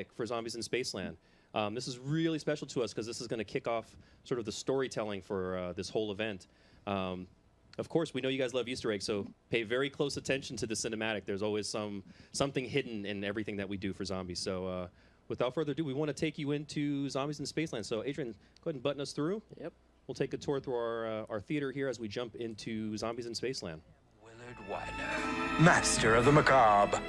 cinematic for Zombies in Spaceland. This is really special to us because this is going to kick off sort of the storytelling for this whole event. Of course, we know you guys love Easter eggs, so pay very close attention to the cinematic. There's always something hidden in everything that we do for Zombies. So without further ado, we want to take you into Zombies in Spaceland. So Adrian, go ahead and button us through. Yep. We'll take a tour through our theater here as we jump into Zombies in Spaceland. Willard Wyler, master of the macabre.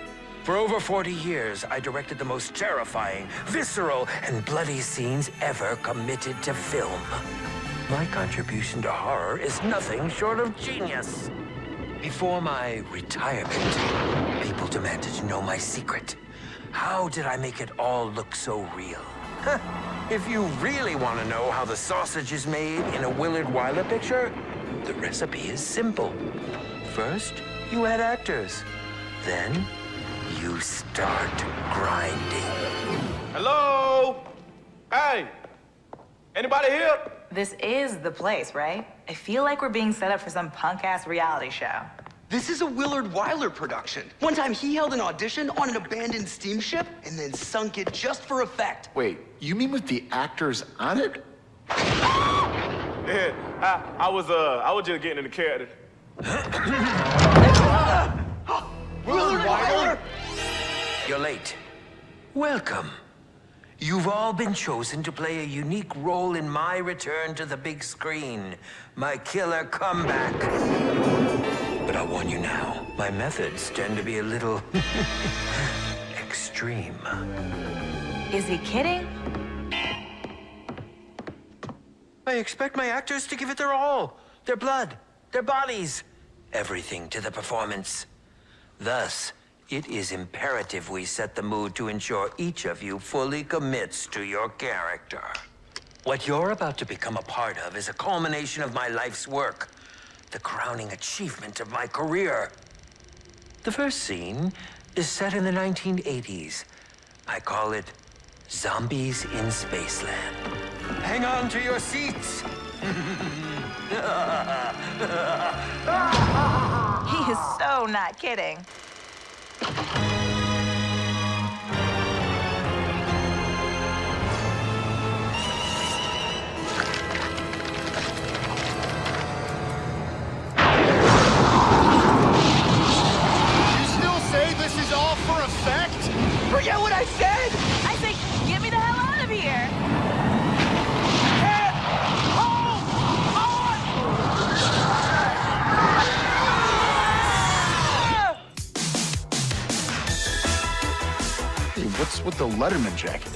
For over 40 years, I directed the most terrifying, visceral, and bloody scenes ever committed to film. My contribution to horror is nothing short of genius. Before my retirement, people demanded to know my secret. How did I make it all look so real? If you really want to know how the sausage is made in a Willard Wyler picture, the recipe is simple. First, you add actors. Then, you start grinding. Hello? Hey! Anybody here? This is the place, right? I feel like we're being set up for some punk-ass reality show. This is a Willard Wyler production. One time he held an audition on an abandoned steamship and then sunk it just for effect. Wait, you mean with the actors on it? Yeah, I was just getting in the character. Willard Wyler? You're late. Welcome. You've all been chosen to play a unique role in my return to the big screen, my killer comeback. But I'll warn you now, my methods tend to be a little extreme. Is he kidding? I expect my actors to give it their all, their blood, their bodies, everything to the performance. Thus, it is imperative we set the mood to ensure each of you fully commits to your character. What you're about to become a part of is a culmination of my life's work, the crowning achievement of my career. The first scene is set in the 1980s. I call it Zombies in Spaceland. Hang on to your seats. He is so not kidding. Forget what I said! I say, get me the hell out of here! Hey, what's with the Letterman jacket?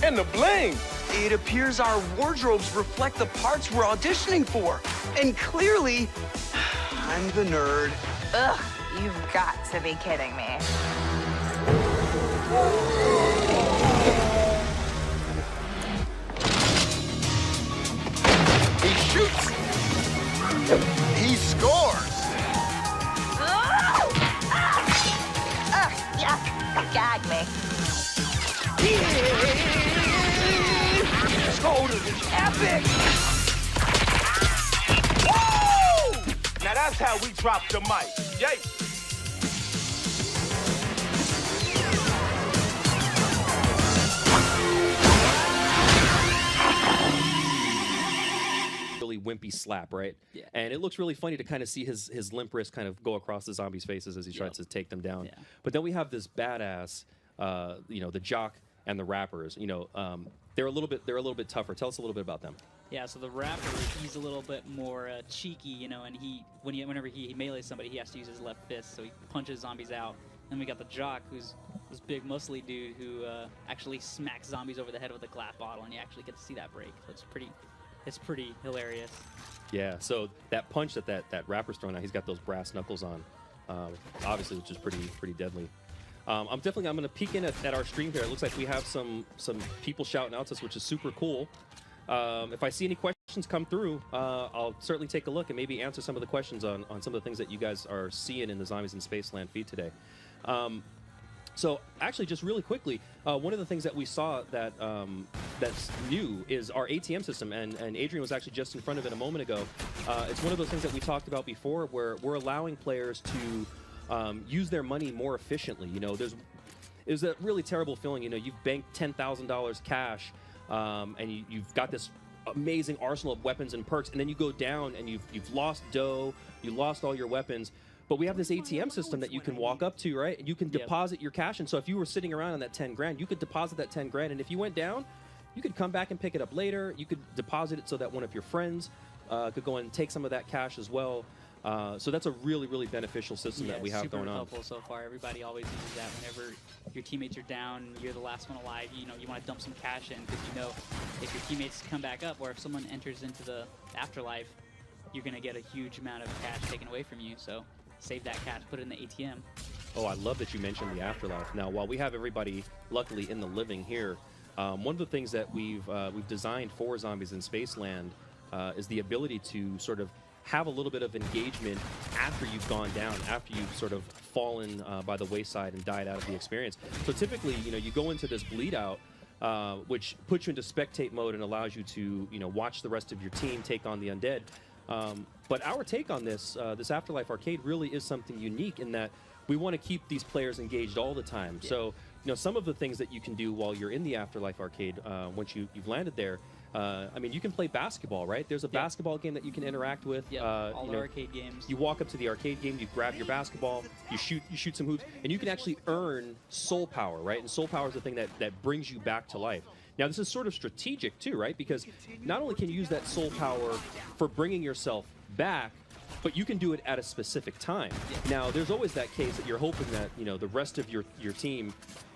And the bling! It appears our wardrobes reflect the parts we're auditioning for. And clearly, I'm the nerd. Ugh, you've got to be kidding me. He shoots! He scores! Yeah, gag me. Totally epic! Woo! Now that's how we drop the mic. Yay! Really wimpy slap, right? Yeah. And it looks really funny to kind of see his limp wrist kind of go across the zombies' faces as he tries to take them down. Yeah. But then we have this badass, the jock and the rappers. They're a little bit tougher. Tell us a little bit about them. Yeah, so the rapper, he's a little bit more cheeky, and whenever he melees somebody, he has to use his left fist, so he punches zombies out. Then we got the jock, who's this big muscly dude who actually smacks zombies over the head with a glass bottle, and you actually get to see that break. So it's pretty hilarious. Yeah, so that punch that rapper's throwing out, he's got those brass knuckles on, obviously, which is pretty deadly. I'm going to peek in at our stream here. It looks like we have some people shouting out to us, which is super cool. If I see any questions come through, I'll certainly take a look and maybe answer some of the questions on some of the things that you guys are seeing in the Zombies in Spaceland feed today. So actually, just really quickly, one of the things that we saw that's new is our ATM system, and Adrian was actually just in front of it a moment ago. It's one of those things that we talked about before, where we're allowing players to use their money more efficiently. is a really terrible feeling. You know, you've banked $10,000 cash, and you've got this amazing arsenal of weapons and perks, and then you go down and you've lost dough, you lost all your weapons. But we have this ATM system that you can walk up to, right? And you can deposit your cash. And so if you were sitting around on that 10 grand, you could deposit that 10 grand. And if you went down, you could come back and pick it up later. You could deposit it so that one of your friends could go and take some of that cash as well. So that's a really, really beneficial system that we have going on. Super helpful so far. Everybody always uses that whenever your teammates are down, you're the last one alive. You know, you want to dump some cash in because you know if your teammates come back up or if someone enters into the afterlife, you're going to get a huge amount of cash taken away from you. So save that cash, put it in the ATM. Oh, I love that you mentioned the afterlife. Now, while we have everybody luckily in the living here, one of the things that we've designed for zombies in Spaceland is the ability to sort of have a little bit of engagement after you've gone down, after you've sort of fallen by the wayside and died out of the experience. So typically, you know, you go into this bleed out, which puts you into spectate mode and allows you to, you know, watch the rest of your team take on the undead. But our take on this, this Afterlife Arcade really is something unique in that we want to keep these players engaged all the time. Yeah. So, you know, some of the things that you can do while you're in the Afterlife Arcade, once you've landed there, I mean, you can play basketball, right? There's a basketball game that you can interact with. All the arcade games. You walk up to the arcade game, you grab your basketball, you shoot some hoops, and you can actually earn soul power, right? And soul power is the thing that brings you back to life. Now, this is sort of strategic, too, right? Because not only can you use that soul power for bringing yourself back, but you can do it at a specific time. Now, there's always that case that you're hoping that, you know, the rest of your team,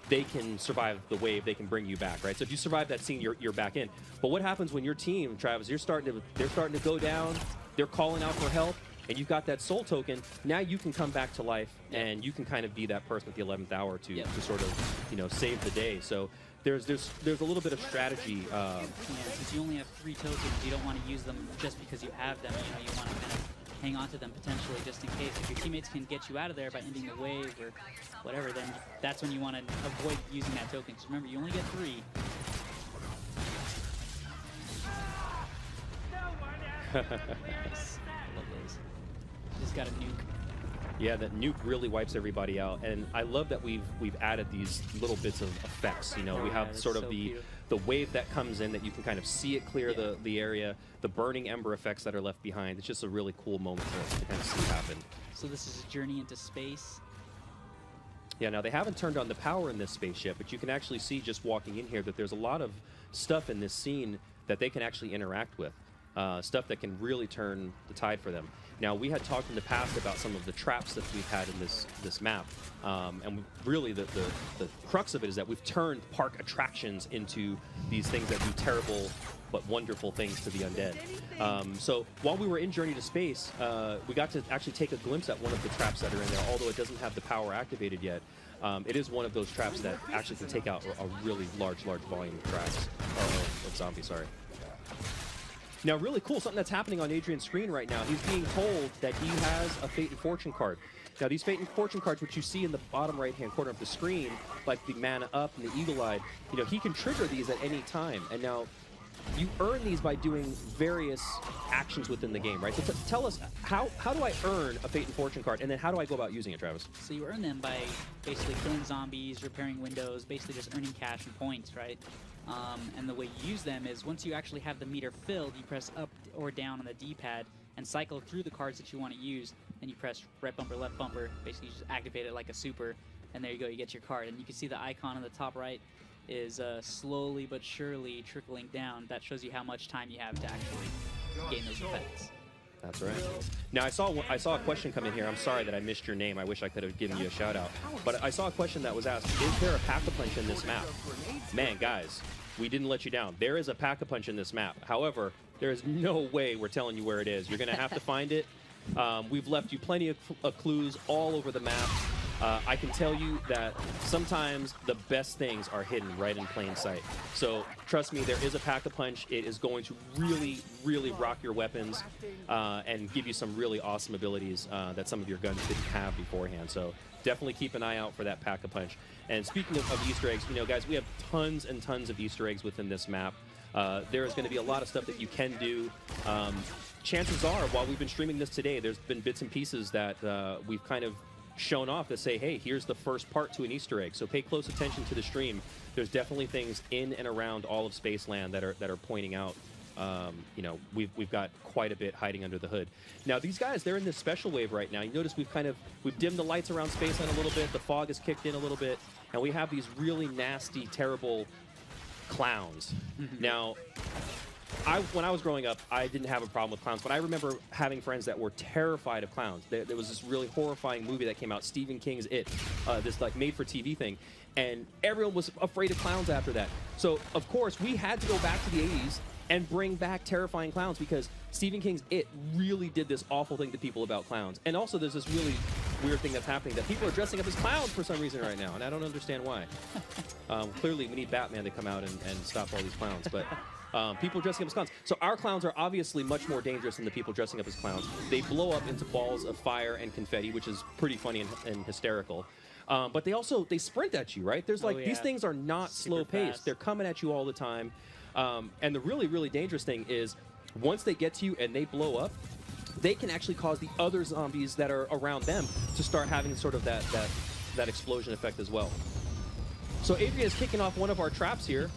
they can survive the wave, they can bring you back, right? So if you survive that scene, you're back in. But what happens when your team, Travis, they're starting to go down, they're calling out for help, and you've got that soul token, now you can come back to life, and you can kind of be that person at the 11th hour to sort of, you know, save the day. So there's a little bit of strategy. Since you only have 3 tokens, you don't want to use them just because you have them. You know, you want to kind of hang on to them potentially just in case. If your teammates can get you out of there by ending the wave or whatever, then that's when you want to avoid using that token. Because remember, you only get 3. Nice. I love those. Just got a nuke. Yeah, that nuke really wipes everybody out, and I love that we've added these little bits of effects. You know, we have sort of the wave that comes in that you can kind of see it clear the area, the burning ember effects that are left behind. It's just a really cool moment to kind of see happen. So this is a journey into space. Yeah, now they haven't turned on the power in this spaceship, but you can actually see just walking in here that there's a lot of stuff in this scene that they can actually interact with. Stuff that can really turn the tide for them. Now, we had talked in the past about some of the traps that we've had in this map, and really the crux of it is that we've turned park attractions into these things that do terrible but wonderful things to the undead. So while we were in Journey to Space, we got to actually take a glimpse at one of the traps that are in there, although it doesn't have the power activated yet. It is one of those traps that actually can take out a really large volume of traps. Of zombies, sorry. Now, really cool, something that's happening on Adrian's screen right now. He's being told that he has a Fate and Fortune card. Now, these Fate and Fortune cards, which you see in the bottom right-hand corner of the screen, like the Mana Up and the Eagle-Eyed, you know, he can trigger these at any time. And now, you earn these by doing various actions within the game, right? So tell us, how do I earn a Fate and Fortune card, and then how do I go about using it, Travis? So you earn them by basically killing zombies, repairing windows, basically just earning cash and points, right? And the way you use them is once you actually have the meter filled, you press up or down on the D-pad and cycle through the cards that you want to use. Then you press right bumper, left bumper, basically you just activate it like a super, and there you go, you get your card. And you can see the icon on the top right is slowly but surely trickling down. That shows you how much time you have to actually gain those effects. That's right. Now, I saw a question come in here. I'm sorry that I missed your name. I wish I could have given you a shout out. But I saw a question that was asked, is there a pack-a-punch in this map? Man, guys, we didn't let you down. There is a pack-a-punch in this map. However, there is no way we're telling you where it is. You're going to have to find it. We've left you plenty of clues all over the map. I can tell you that sometimes the best things are hidden right in plain sight. So trust me, there is a pack-a-punch. It is going to really, really rock your weapons and give you some really awesome abilities that some of your guns didn't have beforehand. So definitely keep an eye out for that pack-a-punch. And speaking of Easter eggs, you know, guys, we have tons and tons of Easter eggs within this map. There is going to be a lot of stuff that you can do. Chances are, while we've been streaming this today, there's been bits and pieces that we've kind of shown off to say, hey, here's the first part to an Easter egg. So pay close attention to the stream. There's definitely things in and around all of Spaceland that are pointing out. You know, we've got quite a bit hiding under the hood. Now these guys, they're in this special wave right now. You notice we've dimmed the lights around Spaceland a little bit. The fog has kicked in a little bit, and we have these really nasty, terrible clowns. Now, when I was growing up, I didn't have a problem with clowns, but I remember having friends that were terrified of clowns. There was this really horrifying movie that came out, Stephen King's It, this like made-for-TV thing, and everyone was afraid of clowns after that. So, of course, we had to go back to the 80s and bring back terrifying clowns because Stephen King's It really did this awful thing to people about clowns. And also there's this really weird thing that's happening that people are dressing up as clowns for some reason right now, and I don't understand why. Clearly, we need Batman to come out and stop all these clowns, but people are dressing up as clowns. So our clowns are obviously much more dangerous than the people dressing up as clowns. They blow up into balls of fire and confetti, which is pretty funny and hysterical. But they sprint at you, right? There's these things are not slow paced. They're coming at you all the time. And the really, really dangerous thing is once they get to you and they blow up, they can actually cause the other zombies that are around them to start having sort of that explosion effect as well. So Adrian is kicking off one of our traps here.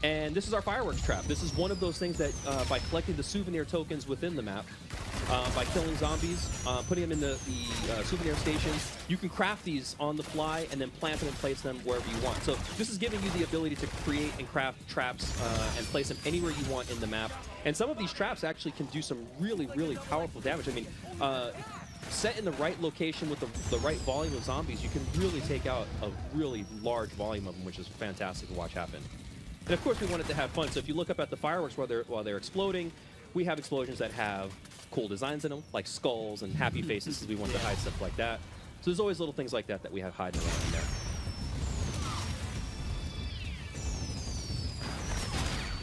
And this is our fireworks trap. This is one of those things that by collecting the souvenir tokens within the map, by killing zombies, putting them in the souvenir stations, you can craft these on the fly and then plant them and place them wherever you want. So this is giving you the ability to create and craft traps and place them anywhere you want in the map. And some of these traps actually can do some really, really powerful damage. I mean, set in the right location with the right volume of zombies, you can really take out a really large volume of them, which is fantastic to watch happen. And of course, we wanted to have fun. So if you look up at the fireworks while they're exploding, we have explosions that have cool designs in them, like skulls and happy faces, because we wanted to hide stuff like that. So there's always little things like that that we have hiding around in there.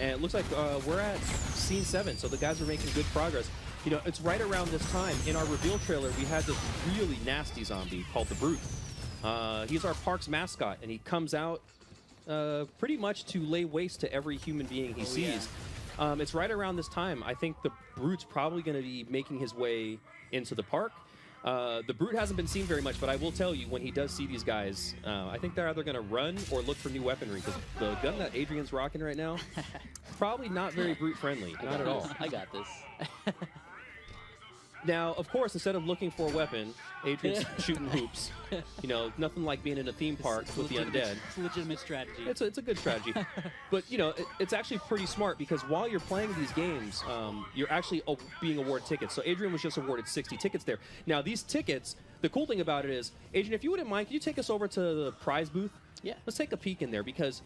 And it looks like we're at scene 7, so the guys are making good progress. You know, it's right around this time. In our reveal trailer, we had this really nasty zombie called the Brute. He's our park's mascot, and he comes out pretty much to lay waste to every human being he sees. Yeah. It's right around this time. I think the Brute's probably going to be making his way into the park. The Brute hasn't been seen very much, but I will tell you, when he does see these guys, I think they're either going to run or look for new weaponry, because the gun that Adrian's rocking right now, probably not very Brute-friendly. Not at all. I got this. Now, of course, instead of looking for a weapon, Adrian's shooting hoops. You know, nothing like being in a theme park with the undead. It's a legitimate strategy. It's a good strategy. But, you know, it's actually pretty smart, because while you're playing these games, you're actually being awarded tickets. So Adrian was just awarded 60 tickets there. Now, these tickets, the cool thing about it is, Adrian, if you wouldn't mind, can you take us over to the prize booth? Yeah. Let's take a peek in there, because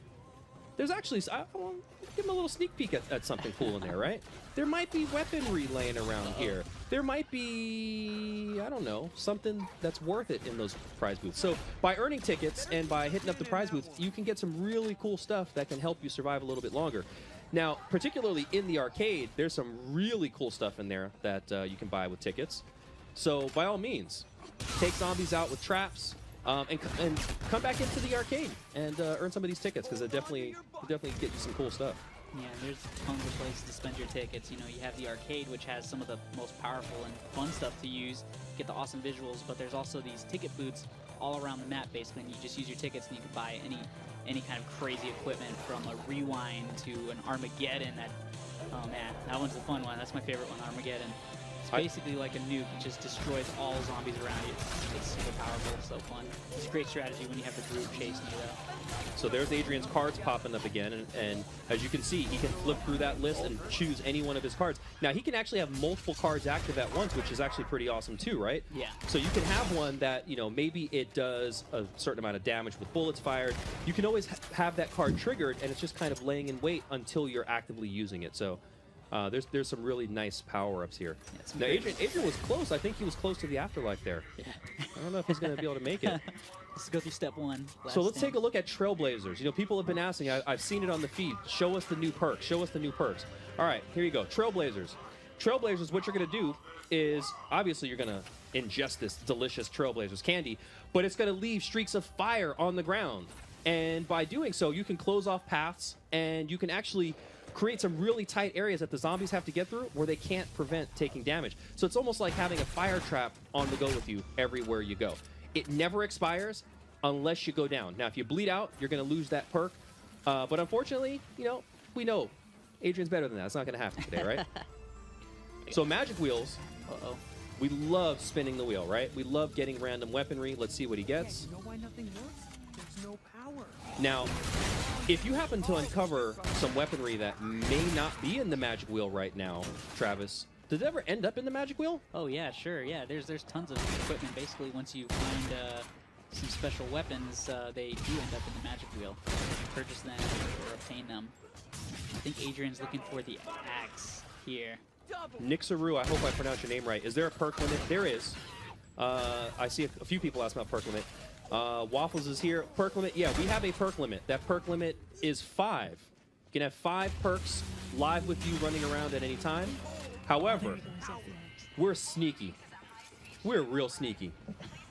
there's actually, I'll give him a little sneak peek at something cool in there, right? There might be weaponry laying around here. There might be, I don't know, something that's worth it in those prize booths. So by earning tickets and by hitting up the prize booth, you can get some really cool stuff that can help you survive a little bit longer. Now, particularly in the arcade, there's some really cool stuff in there that you can buy with tickets. So by all means, take zombies out with traps, and come back into the arcade and earn some of these tickets, because it'll definitely get you some cool stuff. Yeah, there's tons of places to spend your tickets. You know, you have the arcade, which has some of the most powerful and fun stuff to use, get the awesome visuals, but there's also these ticket booths all around the map, basically, and you just use your tickets and you can buy any kind of crazy equipment, from a rewind to an Armageddon. Oh man, that one's the fun one. That's my favorite one, Armageddon. It's basically like a nuke. It just destroys all zombies around you. It's super powerful, so fun. It's a great strategy when you have the Brute chasing you, though. So there's Adrian's cards popping up again, and as you can see, he can flip through that list and choose any one of his cards. Now, he can actually have multiple cards active at once, which is actually pretty awesome too, right? Yeah. So you can have one that, you know, maybe it does a certain amount of damage with bullets fired. You can always have that card triggered, and it's just kind of laying in wait until you're actively using it. So there's some really nice power-ups here. Yeah, now, Adrian was close. I think he was close to the afterlife there. Yeah. I don't know if he's going to be able to make it. Let's go through step 1. So let's take a look at Trailblazers. You know, people have been asking. I've seen it on the feed. Show us the new perks. Show us the new perks. All right, here you go. Trailblazers. Trailblazers, what you're going to do is, obviously, you're going to ingest this delicious Trailblazers candy, but it's going to leave streaks of fire on the ground. And by doing so, you can close off paths, and you can actually create some really tight areas that the zombies have to get through where they can't prevent taking damage. So it's almost like having a fire trap on the go with you everywhere you go. It never expires unless you go down. Now, if you bleed out, you're going to lose that perk. But unfortunately, you know, we know Adrian's better than that. It's not going to happen today, right? So magic wheels. Uh-oh. We love spinning the wheel, right? We love getting random weaponry. Let's see what he gets. You know why nothing works? There's no power. Now, if you happen to uncover some weaponry that may not be in the magic wheel right now, Travis, did it ever end up in the magic wheel? Oh yeah, sure. Yeah, there's tons of equipment. Basically, once you find some special weapons, they do end up in the magic wheel. You can purchase them or obtain them. I think Adrian's looking for the axe here. Nixaru, I hope I pronounced your name right. Is there a perk limit? There is. I see a few people ask about perk limit. Waffles is here. Perk limit? Yeah, we have a perk limit. That perk limit is 5. You can have 5 perks live with you running around at any time. However, we're sneaky. We're real sneaky.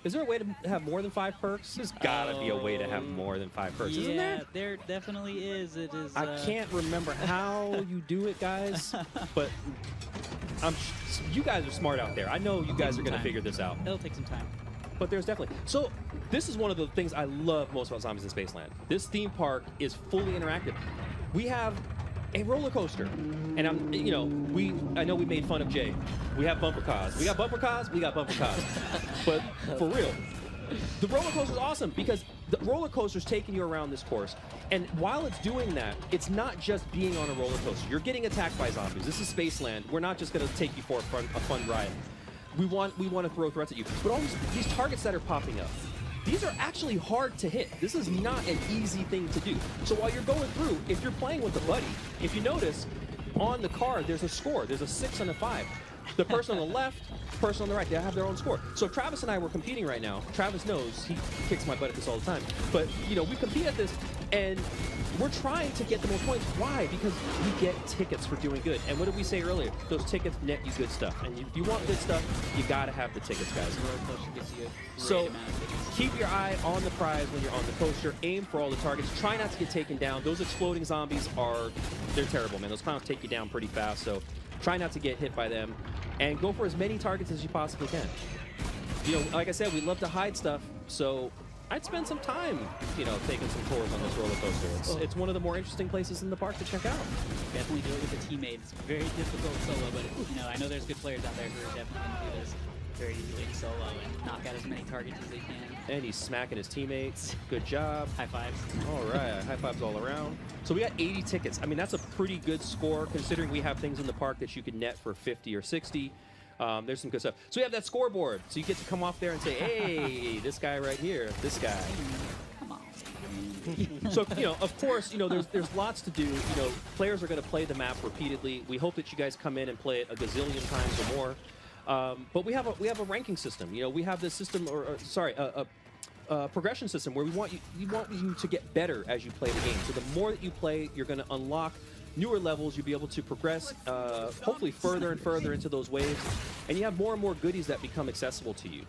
Is there a way to have more than 5 perks? There's gotta be a way to have more than 5 perks, isn't there? Yeah, there definitely is. It is. I can't remember how you do it, guys, but you guys are smart out there. I know you guys are going to figure this out. It'll take some time. But there's definitely... So this is one of the things I love most about Zombies in Spaceland. This theme park is fully interactive. We have a roller coaster, and I know we made fun of Jay. We have bumper cars. We got bumper cars. We got bumper cars. But for real, the roller coaster is awesome because the roller coaster is taking you around this course, and while it's doing that, it's not just being on a roller coaster. You're getting attacked by zombies. This is Spaceland. We're not just going to take you for a fun ride. We want to throw threats at you. But all these targets that are popping up, these are actually hard to hit. This is not an easy thing to do. So while you're going through, if you're playing with a buddy, if you notice, on the card, there's a score. There's a 6 and a 5. The person on the left, person on the right, they have their own score. So if Travis and I were competing right now, Travis knows, he kicks my butt at this all the time. But, you know, we compete at this, and we're trying to get the most points. Why? Because we get tickets for doing good. And what did we say earlier? Those tickets net you good stuff. And if you want good stuff, you got to have the tickets, guys. So keep your eye on the prize when you're on the coaster. Aim for all the targets. Try not to get taken down. Those exploding zombies they're terrible, man. Those clowns take you down pretty fast. So try not to get hit by them. And go for as many targets as you possibly can. You know, like I said, we love to hide stuff. So I'd spend some time, you know, taking some tours on this roller coaster. It's one of the more interesting places in the park to check out. Definitely do it with a teammate. It's very difficult solo, but you know, I know there's good players out there who are definitely going to do this very easily solo and knock out as many targets as they can. And he's smacking his teammates. Good job. High fives. All right, high fives all around. So we got 80 tickets. I mean, that's a pretty good score considering we have things in the park that you could net for 50 or 60. There's some good stuff. So we have that scoreboard. So you get to come off there and say, hey, this guy right here, this guy. Come on. So, you know, of course, you know, there's lots to do. You know, players are going to play the map repeatedly. We hope that you guys come in and play it a gazillion times or more. But we have a ranking system. You know, we have this system, a progression system where we want you to get better as you play the game. So the more that you play, you're going to unlock newer levels. You'll be able to progress, hopefully further and further into those waves, and you have more and more goodies that become accessible to you.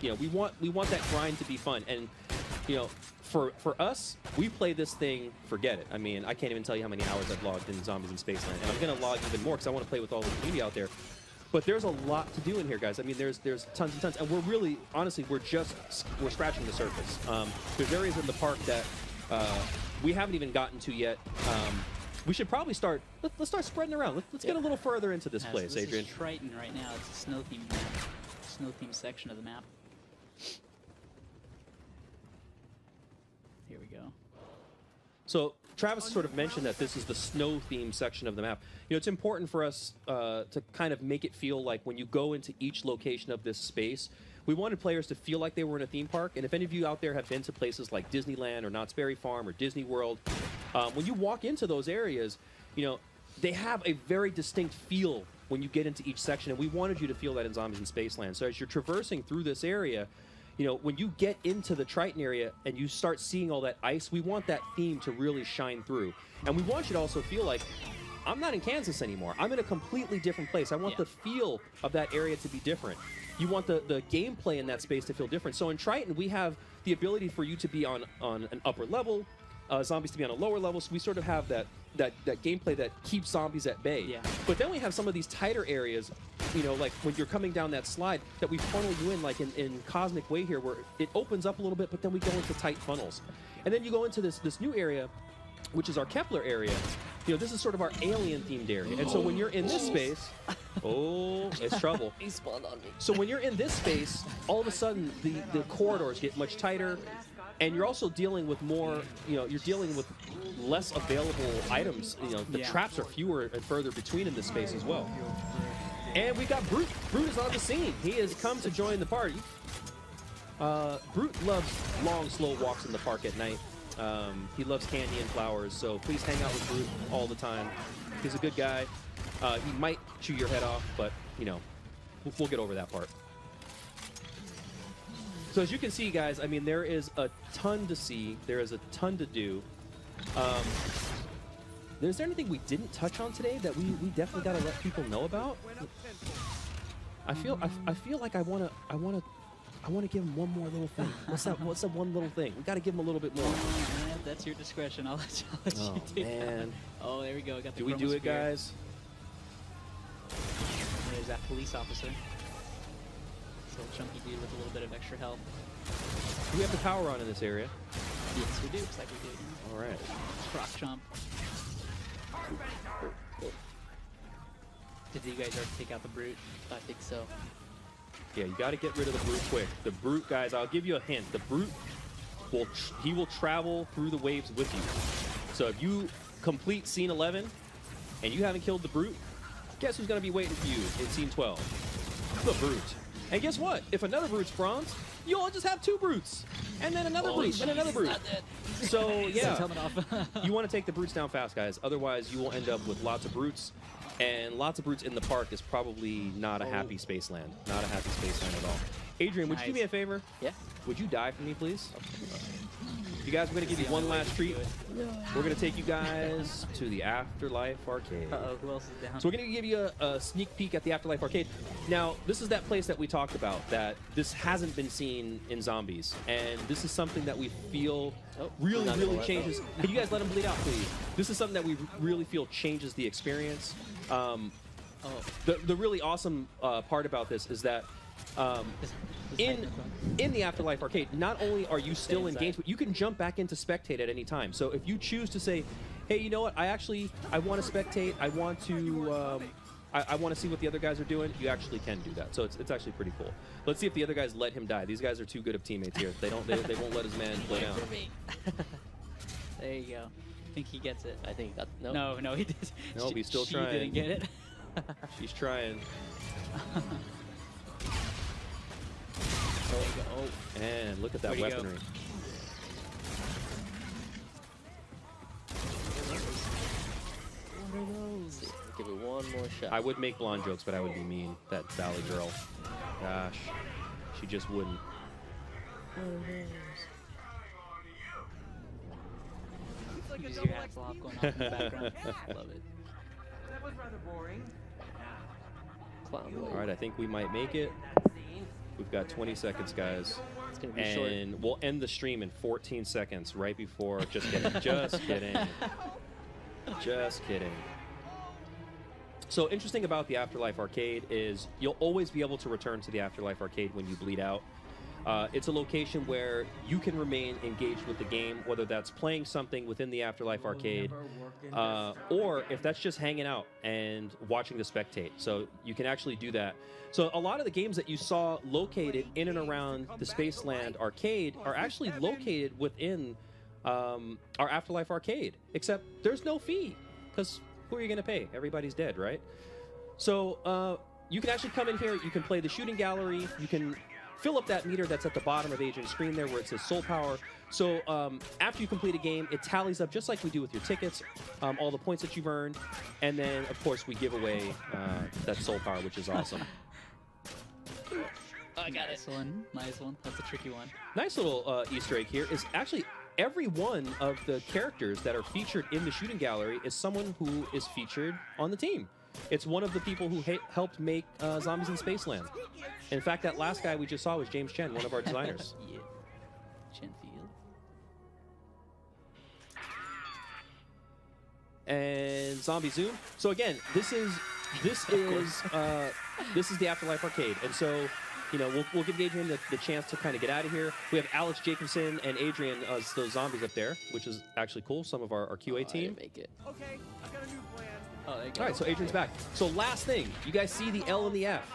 You know, we want that grind to be fun, and you know, for us, we play this thing. Forget it. I mean, I can't even tell you how many hours I've logged in Zombies in Spaceland, and I'm going to log even more because I want to play with all the community out there. But there's a lot to do in here, guys. I mean, there's tons and tons, and we're really, honestly, we're scratching the surface. There's areas in the park that we haven't even gotten to yet. We should probably start. Let's start spreading around. Let's get a little further into this place, this Adrian. Is Triton right now. It's a snow theme map. Snow theme section of the map. Here we go. So Travis sort of mentioned that this is the snow theme section of the map. You know, it's important for us to kind of make it feel like when you go into each location of this space, we wanted players to feel like they were in a theme park. And if any of you out there have been to places like Disneyland or Knott's Berry Farm or Disney World, when you walk into those areas, you know, they have a very distinct feel when you get into each section. And we wanted you to feel that in Zombies in Spaceland. So as you're traversing through this area, you know, when you get into the Triton area and you start seeing all that ice, we want that theme to really shine through. And we want you to also feel like, I'm not in Kansas anymore. I'm in a completely different place. I want the feel of that area to be different. You want the gameplay in that space to feel different. So in Triton, we have the ability for you to be on an upper level, zombies to be on a lower level, so we sort of have that gameplay that keeps zombies at bay. Yeah. But then we have some of these tighter areas, you know, like when you're coming down that slide, that we funnel you in, like in Cosmic Way here, where it opens up a little bit, but then we go into tight funnels. And then you go into this new area, which is our Kepler area. You know, this is sort of our alien-themed area. And so when you're in this space, oh, it's trouble. He spawned on me. So when you're in this space, all of a sudden the corridors get much tighter, and you're also dealing with more, you know, you're dealing with less available items. You know, the traps are fewer and further between in this space as well. And we got Brute. Brute is on the scene. He has come to join the party. Brute loves long, slow walks in the park at night. He loves candy and flowers, so please hang out with Brute all the time. He's a good guy. He might chew your head off, but, you know, we'll get over that part. So as you can see, guys, I mean, there is a ton to see. There is a ton to do. Is there anything we didn't touch on today that we definitely got to let people know about? I feel like I want to give him one more little thing. What's that one little thing? We got to give him a little bit more. That's your discretion. I'll let you take man. that. Oh, there we go. Got the Do we do it, chromosphere. guys? There's that police officer. This little chunky dude with a little bit of extra health. Do we have the power on in this area? Yes, we do. Looks like we do. All right. Croc chomp. Did you guys already take out the Brute? I think so. Yeah, you got to get rid of the Brute quick. The Brute, guys, I'll give you a hint. The Brute will travel through the waves with you. So if you complete scene 11 and you haven't killed the Brute, guess who's going to be waiting for you in scene 12? The Brute. And guess what? If another Brute spawns, you'll just have 2 Brutes. And then another Brute, and another Brute. So, yeah. You want to take the Brutes down fast, guys. Otherwise, you will end up with lots of Brutes. And lots of Brutes in the park is probably not a happy Spaceland. Not a happy Spaceland at all. Adrian, would you do me a favor? Yeah. Would you die for me, please? You guys, we're going to give you one last treat. We're going to take you guys to the Afterlife Arcade. Uh-oh, who else is down? So we're going to give you a sneak peek at the Afterlife Arcade. Now, this is that place that we talked about, that this hasn't been seen in Zombies. And this is something that we feel really changes. Can you guys let him bleed out, please? This is something that we really feel changes the experience. The really awesome part about this is that in the Afterlife Arcade, not only are you still engaged, but you can jump back into spectate at any time. So if you choose to say, hey, you know what, I want to spectate, I want to I want to see what the other guys are doing, you actually can do that. So it's actually pretty cool. Let's see if the other guys let him die. These guys are too good of teammates here. They won't let his man play down. There you go. I think he gets it. I think he got No, he did. No, he's still trying. She didn't get it. She's trying. Oh, and look at that Where'd he go? weaponry. What are those? Give it one more shot. I would make blonde jokes, but I would be mean. That Valley girl. Gosh. She just wouldn't. Use your hat flop going on in the background. Love it. That was rather boring. Clown All right, I think we might make it. We've got 20 seconds, guys. It's gonna be short. And we'll end the stream in 14 seconds, right before. Just kidding. Just kidding. Just kidding. So interesting about the Afterlife Arcade is you'll always be able to return to the Afterlife Arcade when you bleed out. It's a location where you can remain engaged with the game, whether that's playing something within the Afterlife Arcade, or if that's just hanging out and watching the spectate. So you can actually do that. So a lot of the games that you saw located in and around the Spaceland Arcade are actually located within our Afterlife Arcade, except there's no fee, because who are you going to pay? Everybody's dead, right? So you can actually come in here, you can play the shooting gallery, you can fill up that meter that's at the bottom of Adrian's screen there where it says soul power. So after you complete a game, it tallies up just like we do with your tickets, all the points that you've earned, and then, of course, we give away that soul power, which is awesome. I got it. Nice one. That's a tricky one. Nice little Easter egg here is actually every one of the characters that are featured in the shooting gallery is someone who is featured on the team. It's one of the people who helped make Zombies in Spaceland. In fact, that last guy we just saw was James Chen, one of our designers. Yeah. Chenfield. and zombie zoom. So again, this is the Afterlife Arcade, and so you know we'll give Adrian the chance to kind of get out of here. We have Alex Jacobson and Adrian as those zombies up there, which is actually cool. Some of our QA I team. didn't make it. Okay, I've got a new plan. Oh, there you go. All right, so Adrian's back. So last thing, you guys see the L and the F.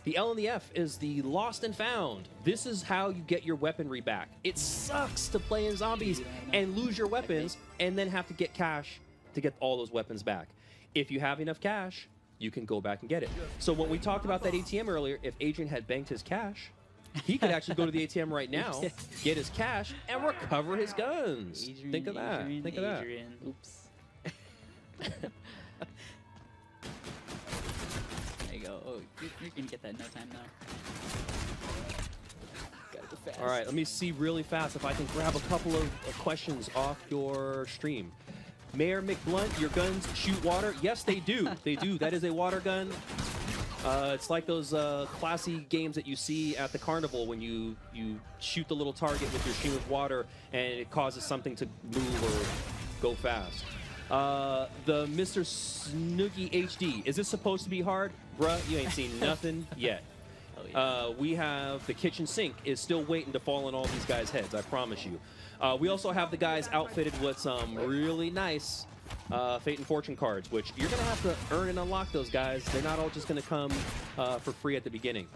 The L and the F is the lost and found. This is how you get your weaponry back. It sucks to play in zombies and lose your weapons and then have to get cash to get all those weapons back. If you have enough cash, you can go back and get it. So when we talked about that ATM earlier, if Adrian had banked his cash, he could actually go to the ATM right now, get his cash, and recover his guns. Adrian, Think of that. Adrian, Think of that. Adrian. Oops. There you go. Oh, you're gonna get that in no time now. Gotta go fast. All right, let me see really fast if I can grab a couple of questions off your stream. Mayor McBlunt, your guns shoot water? Yes, they do. They do. That is a water gun. It's like those classy games that you see at the carnival when you shoot the little target with your stream of water and it causes something to move or go fast. The Mr. Snooky HD, is this supposed to be hard? Bruh, you ain't seen nothing yet. We have the kitchen sink is still waiting to fall on all these guys' heads, I promise you. We also have the guys outfitted with some really nice Fate and Fortune cards, which you're going to have to earn and unlock those guys. They're not all just going to come for free at the beginning.